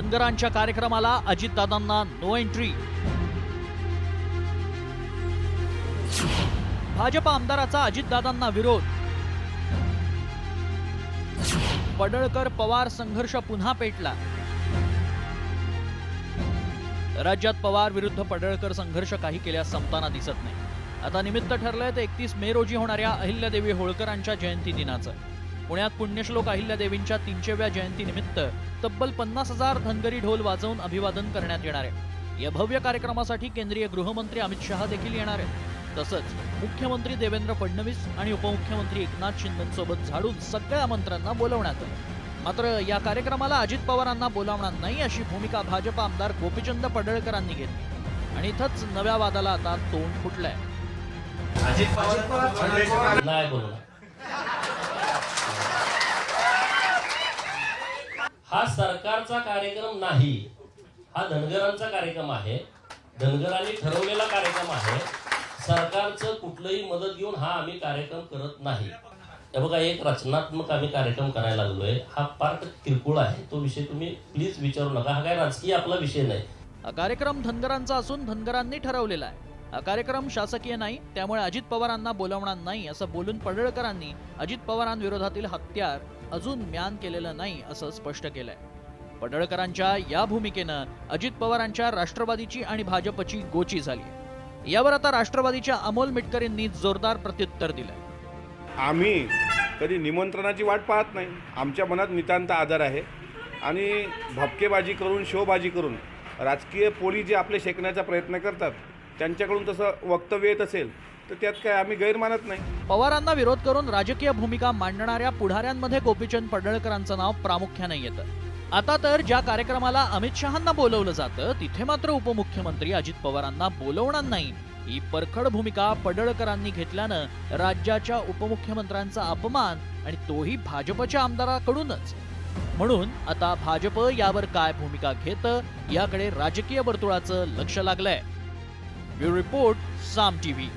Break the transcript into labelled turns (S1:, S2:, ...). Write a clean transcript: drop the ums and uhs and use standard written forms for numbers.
S1: धनगरांच्या कार्यक्रमाला अजितदादांना no entry. Bhajap आमदाराचा अजितदादांना विरोध। पडळकर पवार संघर्ष पुन्हा पेटला। राज्यात पवार विरुद्ध पडळकर संघर्ष काही केल्यास संपताना दिसत नाही। आता निमित्त ठरलंय ते 31 मे रोजी होणाऱ्या अहिल्यादेवी होळकरांच्या जयंती दिनाचं। पुण्यात पुण्यश्लोक अहिल्यादेवींच्या 300व्या जयंतीनिमित्त तब्बल 50,000 धनगरी ढोल वाजवून अभिवादन करण्यात येणार आहे। या भव्य कार्यक्रमासाठी केंद्रीय गृहमंत्री अमित शहा देखील येणार आहेत। तसंच मुख्यमंत्री देवेंद्र फडणवीस आणि उपमुख्यमंत्री एकनाथ शिंदेंसोबत झाडून सगळ्या मंत्र्यांना बोलवण्यात आलं। मात्र या कार्यक्रमाला अजित पवारांना बोलावणार नाही अशी भूमिका भाजप आमदार गोपीचंद पडळकरांनी घेतली आणि इथंच नव्या वादाला आता तोंड फुटलंय।
S2: अजित पवार
S3: नाही बोलला। हा सरकारचा कार्यक्रम नाही, हा धनगरांचा कार्यक्रम आहे। धनगरांनी ठरवलेला कार्यक्रम आहे। सरकारचं कुठलंही मदत घेऊन हा आम्ही कार्यक्रम करत नाही। हे बघा, एक रचनात्मक आम्ही कार्यक्रम करायला लागलोय। हा पार्ट किरकोळ आहे, तो विषय तुम्ही प्लीज विचारू नका। हा काय राजकीय आपला विषय नाही।
S1: हा कार्यक्रम धनगरांचा असून धनगरांनी ठरवलेला आहे। हा कार्यक्रम शासकीय नाही, त्यामुळे अजित पवारांना बोलावणार नाही असं बोलून पडळकरांनी अजित पवारांविरोधातील हत्यार अजून म्यान केलेलं नाही असं स्पष्ट केलंय। पडळकरांच्या या भूमिकेनं अजित पवारांच्या राष्ट्रवादीची आणि भाजपची गोची झाली। यावर आता राष्ट्रवादीच्या अमोल मिटकरींनी जोरदार प्रत्युत्तर दिलंय।
S4: आम्ही कधी निमंत्रणाची वाट पाहत नाही। आमच्या मनात नितांत आदर आहे आणि भपकेबाजी करून शोबाजी करून राजकीय पोळी जे आपले शेकण्याचा प्रयत्न करतात त्यांच्याकडून तसं वक्तव्य येत असेल तर त्यात काय आम्ही गैर मानत नाही।
S1: पवारांना विरोध करून राजकीय भूमिका मांडणाऱ्या पुढाऱ्यांमध्ये गोपीचंद पडळकरांचं नाव प्रामुख्याने येतं। आता तर ज्या कार्यक्रमाला अमित शहांना बोलवलं जातं तिथे मात्र उपमुख्यमंत्री अजित पवारांना बोलवणार नाही ही परखड भूमिका पडळकरांनी घेतल्यानं राज्याच्या उपमुख्यमंत्र्यांचा अपमान आणि तोही भाजपच्या आमदाराकडूनच। म्हणून आता भाजप यावर काय भूमिका घेतं याकडे राजकीय वर्तुळाचं लक्ष लागलंय। ब्युरो रिपोर्ट, साम टीव्ही।